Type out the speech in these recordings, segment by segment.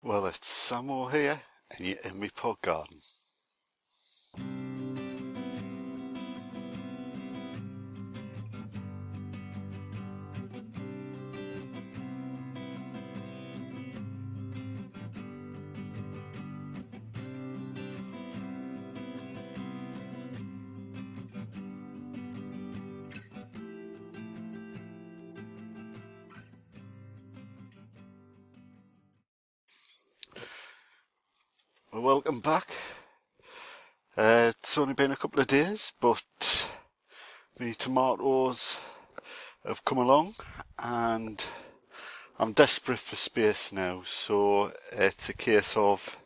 Well, it's Sammo here, and you're in my pod garden. Well, welcome back. It's only been a couple of days, but my tomatoes have come along and I'm desperate for space now, so it's a case of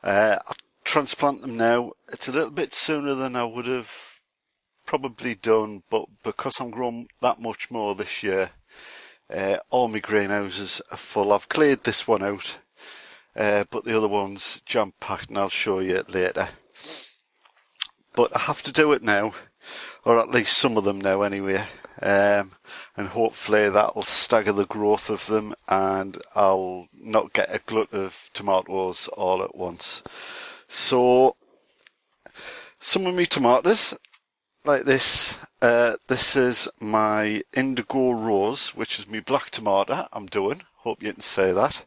I transplant them now. It's a little bit sooner than I would have probably done, but because I'm growing that much more this year, all my greenhouses are full. I've cleared this one out, but the other one's jam-packed, and I'll show you it later. But I have to do it now, or at least some of them now anyway, and hopefully that'll stagger the growth of them and I'll not get a glut of tomatoes all at once. So some of my tomatoes, like this, this is my indigo rose, which is my black tomato I'm doing. Hope you can say that.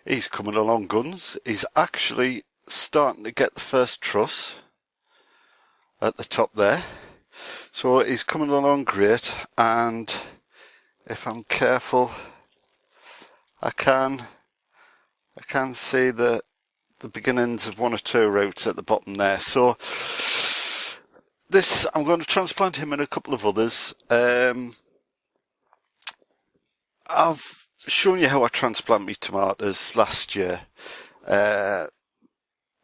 He's coming along guns. He's actually starting to get the first truss at the top there. So he's coming along great, and if I'm careful, I can see the beginnings of one or two roots at the bottom there. So this, I'm going to transplant him and a couple of others. I've shown you how I transplant my tomatoes last year,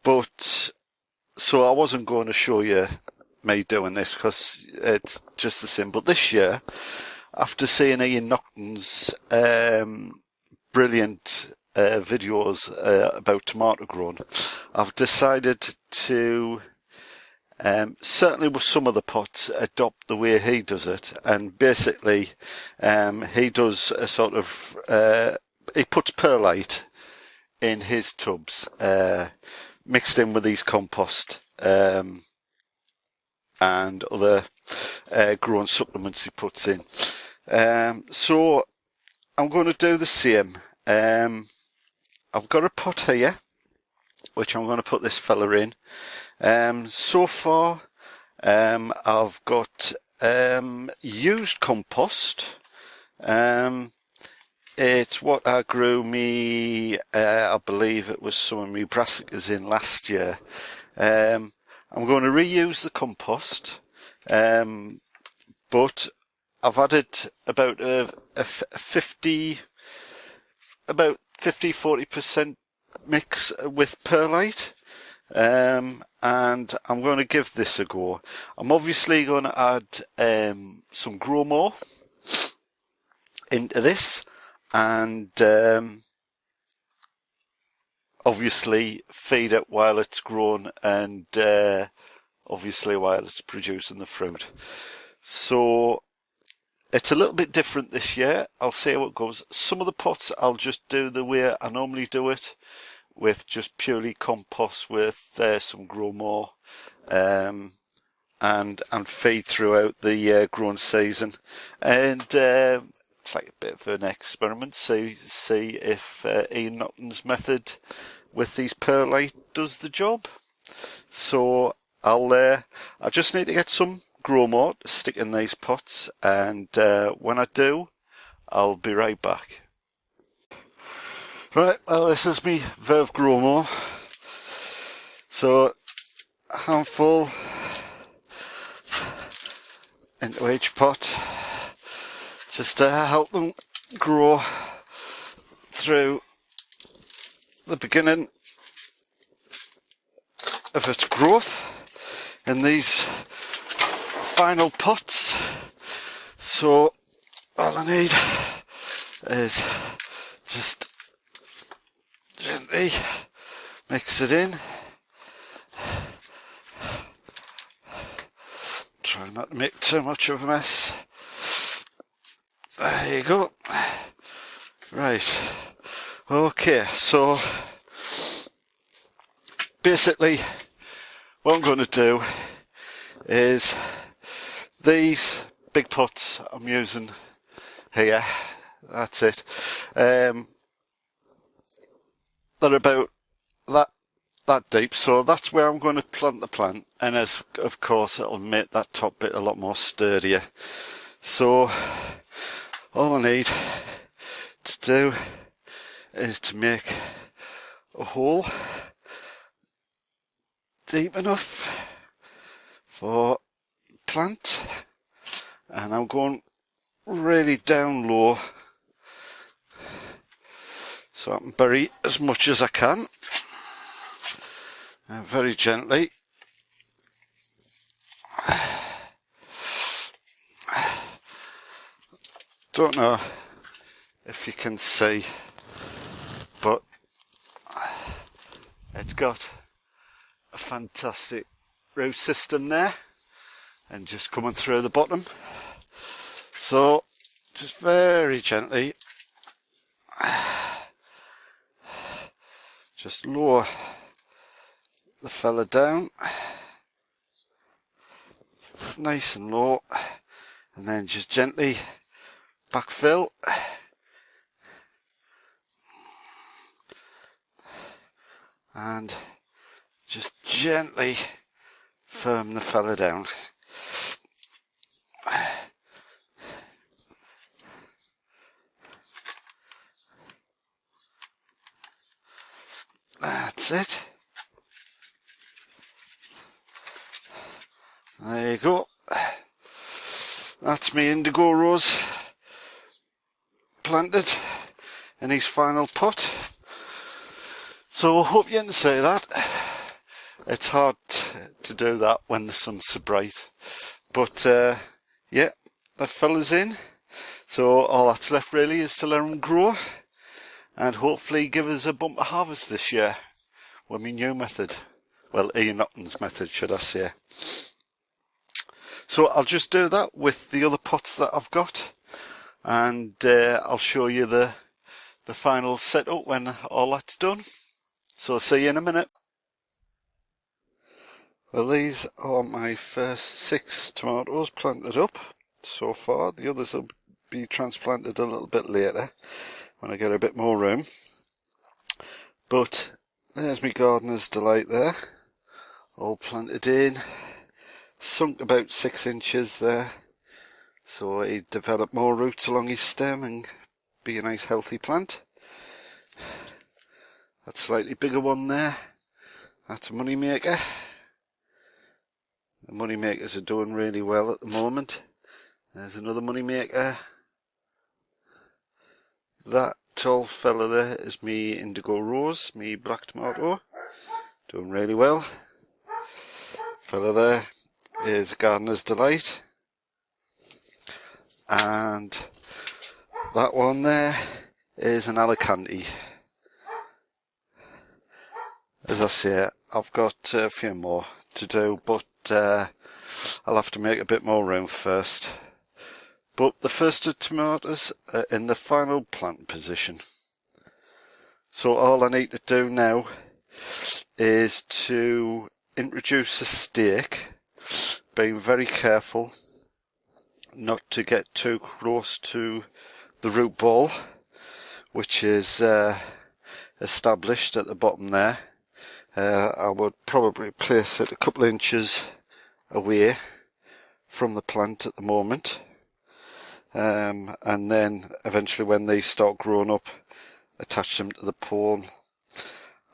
but so I wasn't going to show you me doing this because it's just the same. But this year, after seeing Ian Nocton's brilliant videos about tomato growing, I've decided to certainly with some of the pots adopt the way he does it, and basically he does a sort of he puts perlite in his tubs mixed in with these compost and other growing supplements he puts in. So I'm going to do the same. I've got a pot here which I'm going to put this fella in. So far, I've got used compost. It's what I grew me, I believe it was some of my brassicas in last year. I'm going to reuse the compost, but I've added about a 40% mix with perlite. And I'm going to give this a go. I'm obviously going to add some grow more into this, and obviously feed it while it's grown, and obviously while it's producing the fruit. So it's a little bit different this year. I'll see how it goes. Some of the pots I'll just do the way I normally do it, with just purely compost with some grow more and feed throughout the growing season, and it's like a bit of an experiment. See if Ian Nocton's method with these perlite does the job. So I just need to get some grow more to stick in these pots, and when I do, I'll be right back. Right, well, this is me Verve Grow More. So, a handful into each pot, just to help them grow through the beginning of its growth in these final pots. So, all I need is just gently mix it in. Try not to make too much of a mess. There you go. Right. Okay, so basically what I'm going to do is these big pots I'm using here, that's it, they're about that deep, so that's where I'm going to plant the plant, and as of course it'll make that top bit a lot more sturdier. So all I need to do is to make a hole deep enough for plant, and I'm going really down low so I can bury as much as I can, and very gently. Don't know if you can see, but it's got a fantastic root system there and just coming through the bottom. So just very gently just lower the fella down. It's nice and low, and then just gently backfill. And just gently firm the fella down. That's it. There you go. That's me indigo rose planted in his final pot. So I hope you can see that. It's hard to do that when the sun's so bright. But yeah, that fella's in. So all that's left really is to let him grow and hopefully give us a bumper harvest this year with my new method. Well, Ian Upton's method, should I say. So I'll just do that with the other pots that I've got, and I'll show you the final setup when all that's done. So I'll see you in a minute. Well, these are my first 6 tomatoes planted up so far. The others will be transplanted a little bit later when I get a bit more room. But there's my gardener's delight there, all planted in. Sunk about 6 inches there, so he developed more roots along his stem and be a nice healthy plant. That slightly bigger one there, that's a money maker. The money makers are doing really well at the moment. There's another money maker. That tall fella there is me indigo rose, me black tomato, doing really well. Fella there is a gardener's delight, and that one there is an Alicante. As I say, I've got a few more to do, but I'll have to make a bit more room first. But the first of tomatoes are in the final plant position. So all I need to do now is to introduce a stake, being very careful not to get too close to the root ball, which is established at the bottom there. I would probably place it a couple of inches away from the plant at the moment, and then eventually when they start growing up, attach them to the pole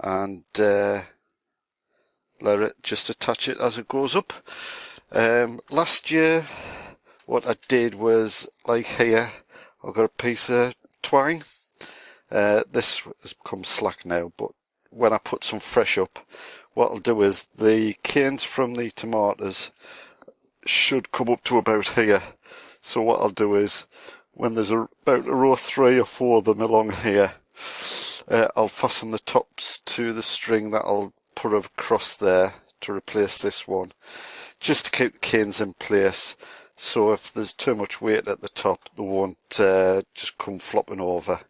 and let it just attach it as it goes up. Last year what I did was, like here, I've got a piece of twine. This has become slack now, but when I put some fresh up, what I'll do is the canes from the tomatoes should come up to about here. So what I'll do is, when there's about a row 3 or 4 of them along here, I'll fasten the tops to the string that I'll put across there to replace this one, just to keep the canes in place, so if there's too much weight at the top, they won't just come flopping over.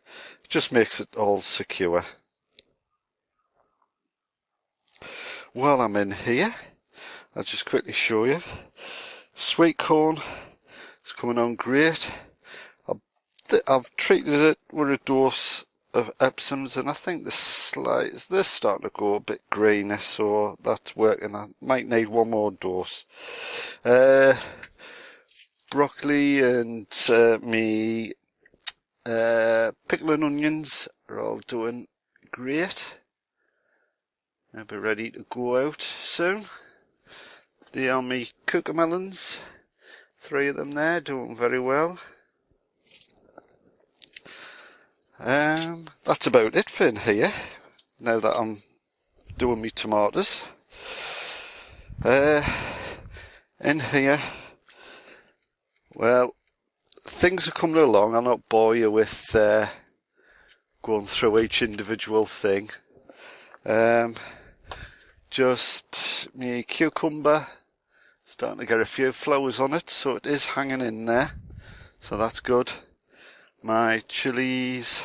Just makes it all secure. While I'm in here, I'll just quickly show you. Sweet corn is coming on great. I've treated it with a dose of Epsoms, and I think the slides, they're starting to go a bit greenish, so that's working. I might need one more dose. Broccoli and me pickling onions are all doing great. I'll be ready to go out soon. They are me cucamelons, 3 of them there, doing very well. That's about it for in here, now that I'm doing me tomatoes. In here, well, things are coming along. I'll not bore you with going through each individual thing. Just me cucumber, starting to get a few flowers on it, so it is hanging in there, so that's good. My chilies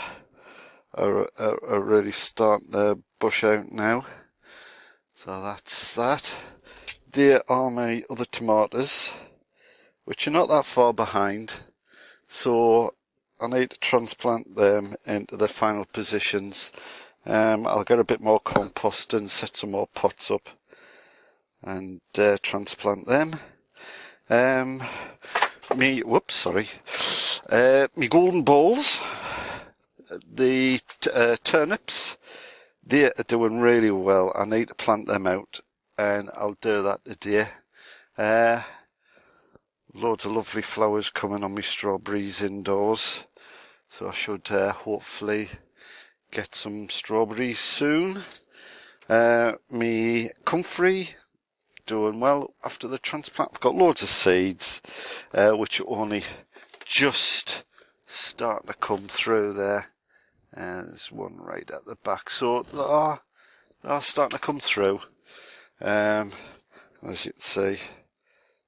are really starting to bush out now, so that's that. There are my other tomatoes, which are not that far behind, so I need to transplant them into the final positions. I'll get a bit more compost and set some more pots up and transplant them. Me golden balls, the turnips, they are doing really well. I need to plant them out, and I'll do that today. Loads of lovely flowers coming on my strawberries indoors, so I should hopefully get some strawberries soon. Me comfrey, doing well after the transplant. I've got loads of seeds, which are only just starting to come through there. There's one right at the back, so they are starting to come through. As you can see,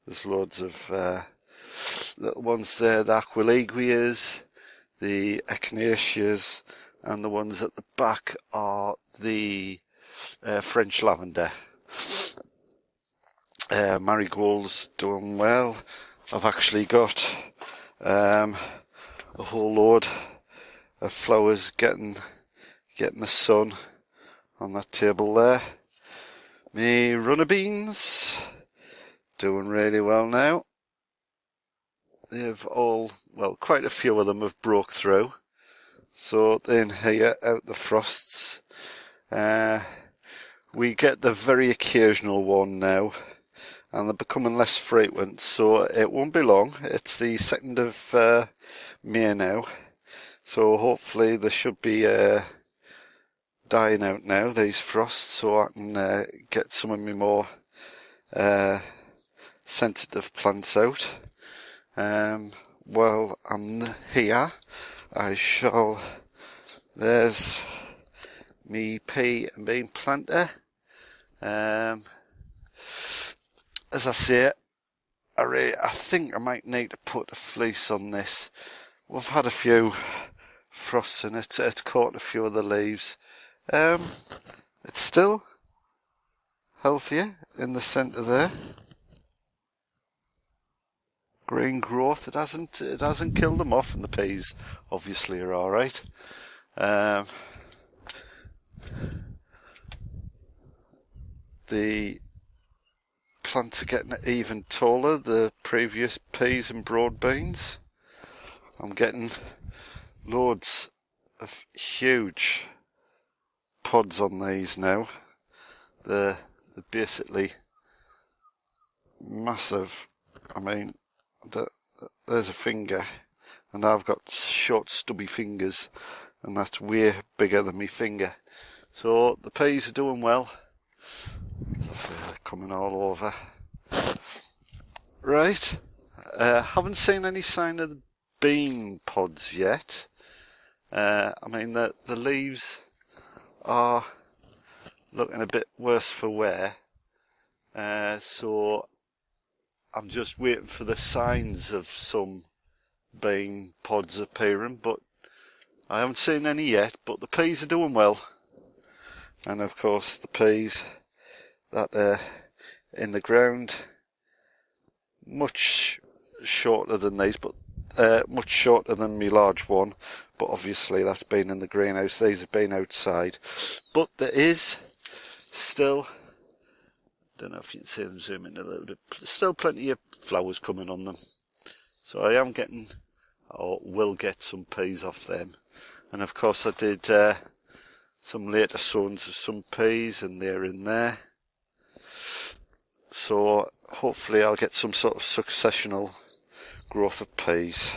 there's loads of little ones there, the Aquilegias, the Echinaceas, and the ones at the back are the French lavender. Marigolds doing well. I've actually got a whole load of flowers getting the sun on that table there. Me runner beans doing really well now. They've all, well, quite a few of them have broke through, so they're in here out the frosts. We get the very occasional one now, and they're becoming less frequent, so it won't be long. It's the 2nd of May now, so hopefully they should be dying out now, these frosts, so I can get some of my more sensitive plants out. While I'm here, there's me pea and bean planter. As I say, I think I might need to put a fleece on this. We've had a few frosts and it's caught a few of the leaves. It's still healthier in the centre there. Green growth. It hasn't killed them off, and the peas obviously are all right. The plants are getting even taller, the previous peas and broad beans. I'm getting loads of huge pods on these now. They're basically massive. I mean, there's a finger, and I've got short stubby fingers, and that's way bigger than my finger. So the peas are doing well. They're coming all over. Right, haven't seen any sign of the bean pods yet. I mean, the leaves are looking a bit worse for wear, so I'm just waiting for the signs of some bean pods appearing, but I haven't seen any yet, but the peas are doing well. And of course the peas that are in the ground, much shorter than these, but much shorter than my large one. But obviously that's been in the greenhouse, these have been outside. But there is still, don't know if you can see them zoom in a little bit, still plenty of flowers coming on them. So I am getting, or will get, some peas off them. And of course I did some later sowings of some peas, and they're in there. So hopefully I'll get some sort of successional growth of peas.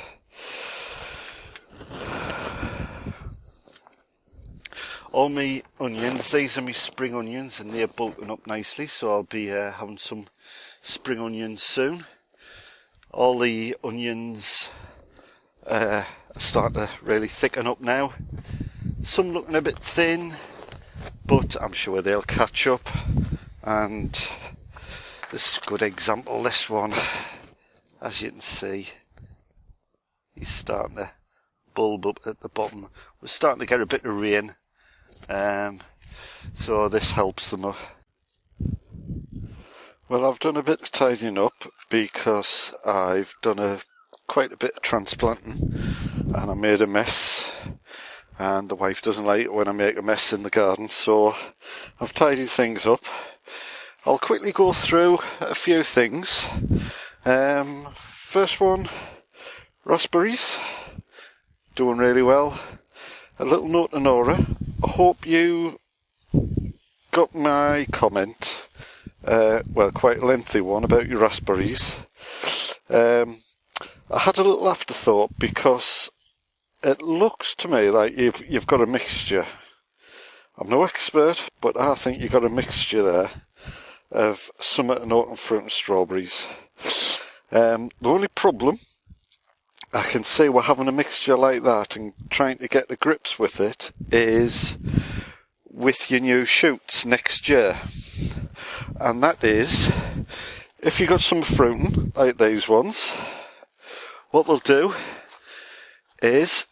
All my onions, these are my spring onions, and they're bulking up nicely, so I'll be having some spring onions soon. All the onions are starting to really thicken up now. Some looking a bit thin, but I'm sure they'll catch up. And this is a good example, this one. As you can see, he's starting to bulb up at the bottom. We're starting to get a bit of rain, so this helps them up. Well, I've done a bit of tidying up because I've done quite a bit of transplanting, and I made a mess, and the wife doesn't like it when I make a mess in the garden, so I've tidied things up. I'll quickly go through a few things. First one, raspberries, doing really well. A little note to Nora, I hope you got my comment, well, quite a lengthy one about your raspberries. I had a little afterthought because it looks to me like you've got a mixture. I'm no expert, but I think you've got a mixture there of summer and autumn fruit and strawberries. The only problem I can see we're having a mixture like that and trying to get to grips with it is with your new shoots next year. And that is, if you got some fruiting like these ones, what they'll do is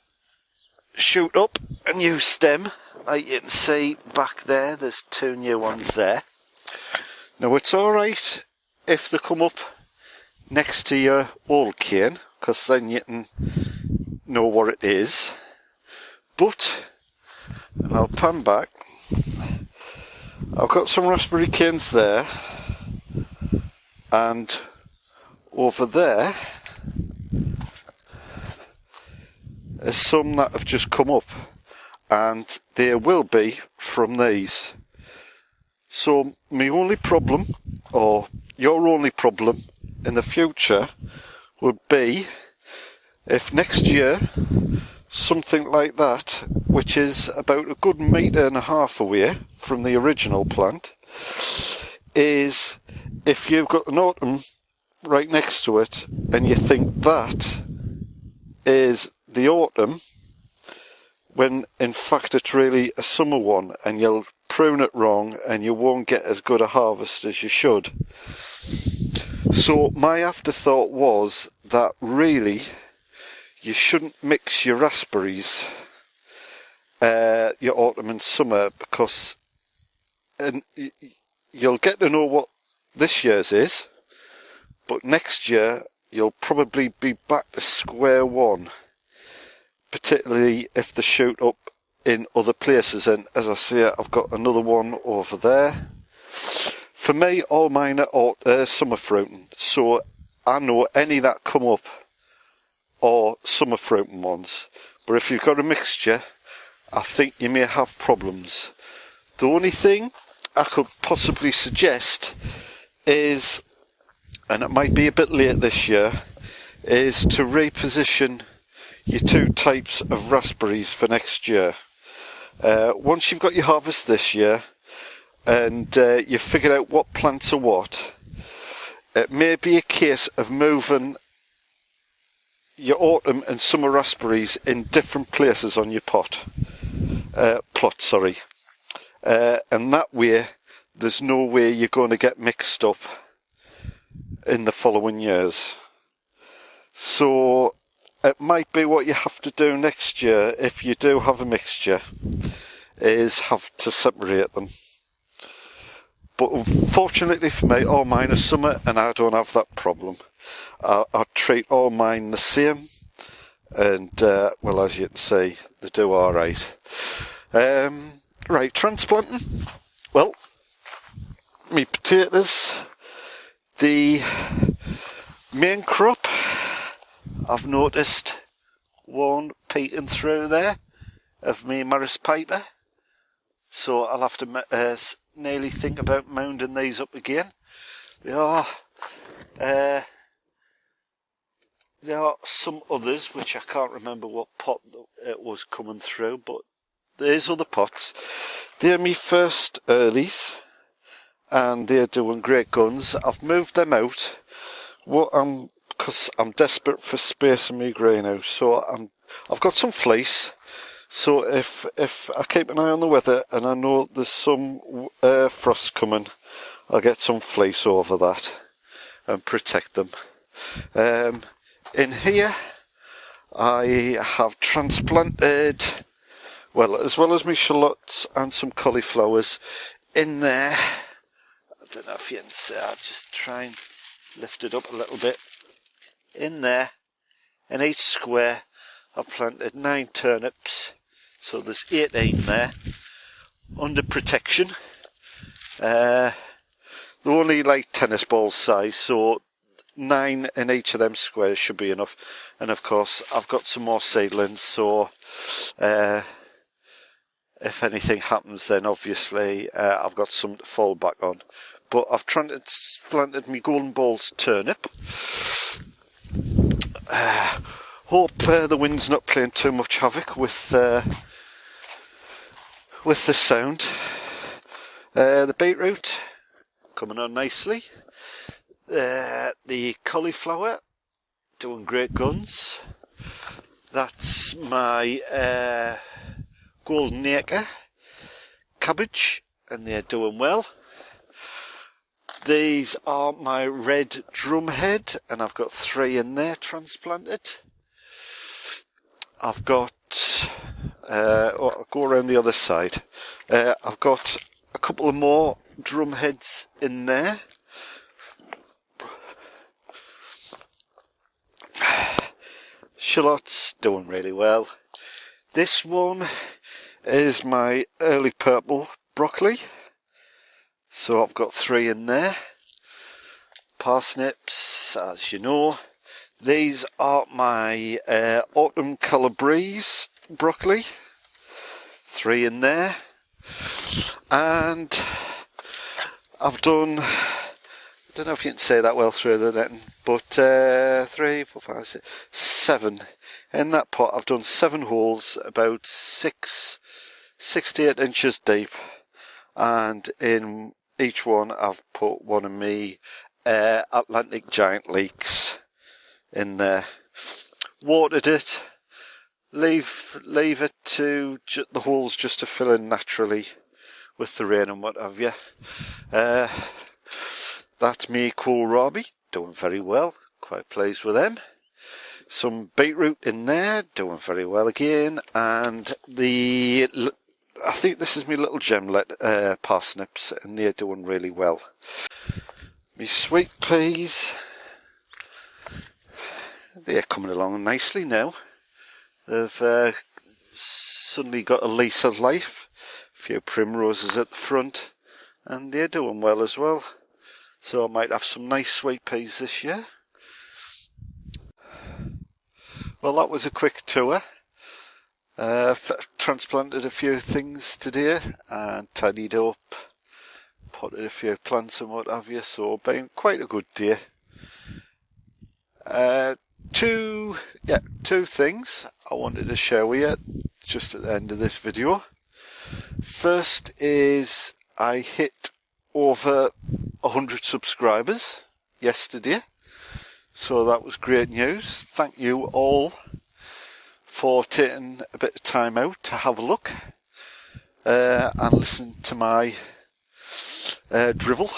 shoot up a new stem, like you can see back there. There's two new ones there. Now it's alright if they come up next to your old cane, because then you can know what it is. But, and I'll pan back, I've got some raspberry canes there, and over there there's some that have just come up, and there will be from these. So my only problem, or your only problem in the future, would be if next year something like that, which is about a good 1.5 meters away from the original plant, is if you've got an autumn right next to it and you think that is the autumn, when in fact it's really a summer one, and you'll prune it wrong and you won't get as good a harvest as you should. So my afterthought was that really you shouldn't mix your raspberries, your autumn and summer, because you'll get to know what this year's is, but next year you'll probably be back to square one, particularly if they shoot up in other places. And as I say, I've got another one over there. For me, all mine are summer fruiting, so I know any that come up are summer fruiting ones. But if you've got a mixture, I think you may have problems. The only thing I could possibly suggest is, and it might be a bit late this year, is to reposition your two types of raspberries for next year. Once you've got your harvest this year, and you've figured out what plants are what, it may be a case of moving your autumn and summer raspberries in different places on your plot, and that way there's no way you're going to get mixed up in the following years. So it might be what you have to do next year if you do have a mixture, is have to separate them. But unfortunately for me, all mine are summer and I don't have that problem. I treat all mine the same, and well, as you can see, they do alright. Right, transplanting. Well, me potatoes, the main crop, I've noticed one peeking through there of me Maris Piper, so I'll have to nearly think about mounding these up again. There are some others which I can't remember what pot it was coming through, but there's other pots. They're me first earlies, and they're doing great guns. I've moved them out. Because I'm desperate for space in my greenhouse, so I've got some fleece. So if I keep an eye on the weather and I know there's some frost coming, I'll get some fleece over that and protect them. In here, I have transplanted, well, as well as my shallots and some cauliflowers in there. I don't know if you can see, I'll just try and lift it up a little bit. In there, in each square, I've planted 9 turnips, so there's 18 there, under protection. They're only like tennis ball size, so 9 in each of them squares should be enough. And of course, I've got some more seedlings, so if anything happens, then obviously I've got some to fall back on. But I've transplanted my golden balls turnip. Hope the wind's not playing too much havoc with the sound. The beetroot coming on nicely. The cauliflower doing great guns. That's my golden acre cabbage, and they're doing well. These are my red drumhead, and I've got 3 in there transplanted. I've got, I'll go around the other side. I've got a couple of more drumheads in there. Shallots doing really well. This one is my early purple broccoli. So I've got 3 in there. Parsnips, as you know. These are my autumn calabrese broccoli. 3 in there. And I've done, I don't know if you can say that well through the netting, but 3, 4, 5, 6, 7. In that pot I've done 7 holes, about 6 to 8 inches deep. And in each one I've put one of me Atlantic giant leeks in there. Watered it. Leave it to the holes just to fill in naturally with the rain and what have you. That's me kohlrabi, doing very well. Quite pleased with them. Some beetroot in there, doing very well again. And I think this is my little gemlet parsnips, and they're doing really well. My sweet peas, they're coming along nicely now. They've suddenly got a lease of life. A few primroses at the front, and they're doing well as well. So I might have some nice sweet peas this year. Well, that was a quick tour. Transplanted a few things today and tidied up, potted a few plants and what have you, so been quite a good day. Two things I wanted to share with you just at the end of this video. First is I hit over 100 subscribers yesterday, so that was great news. Thank you all for taking a bit of time out to have a look and listen to my drivel,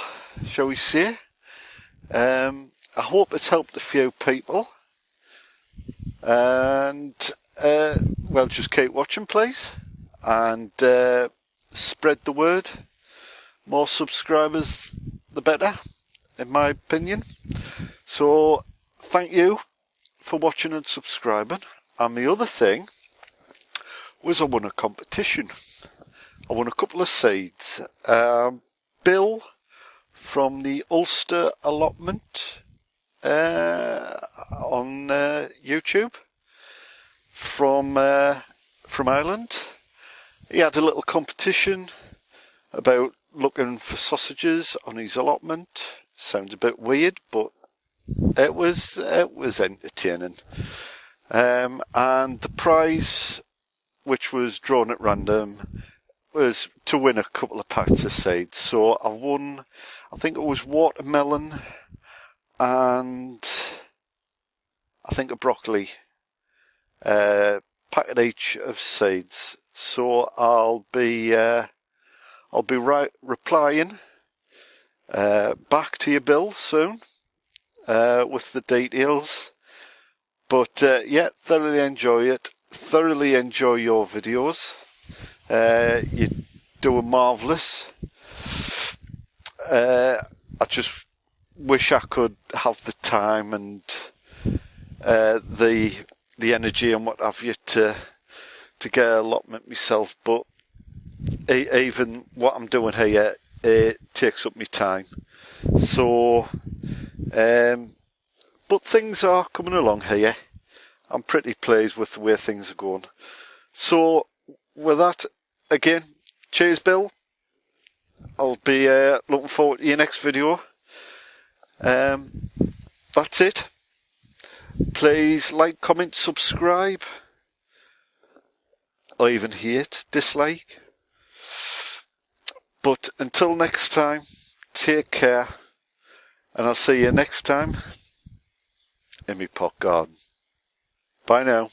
shall we say. I hope it's helped a few people. And well, just keep watching, please, and spread the word. More subscribers, the better, in my opinion. So thank you for watching and subscribing. And the other thing was I won a competition. I won a couple of seeds. Bill from the Ulster allotment on YouTube from Ireland. He had a little competition about looking for sausages on his allotment. Sounds a bit weird, but it was entertaining. And the prize, which was drawn at random, was to win a couple of packs of seeds. So I won, I think it was watermelon and I think a broccoli, packet each of seeds. So I'll be replying back to you, Bill, soon with the details. But yeah, thoroughly enjoy it. Thoroughly enjoy your videos. You're doing marvellous. I just wish I could have the time and the energy and what have you to get an allotment myself, but even what I'm doing here, it takes up my time. So, but things are coming along here. I'm pretty pleased with the way things are going. So, with that, again, cheers, Bill. I'll be looking forward to your next video. That's it. Please like, comment, subscribe, or even hate, dislike. But until next time, take care, and I'll see you next time in my pot garden. Bye now.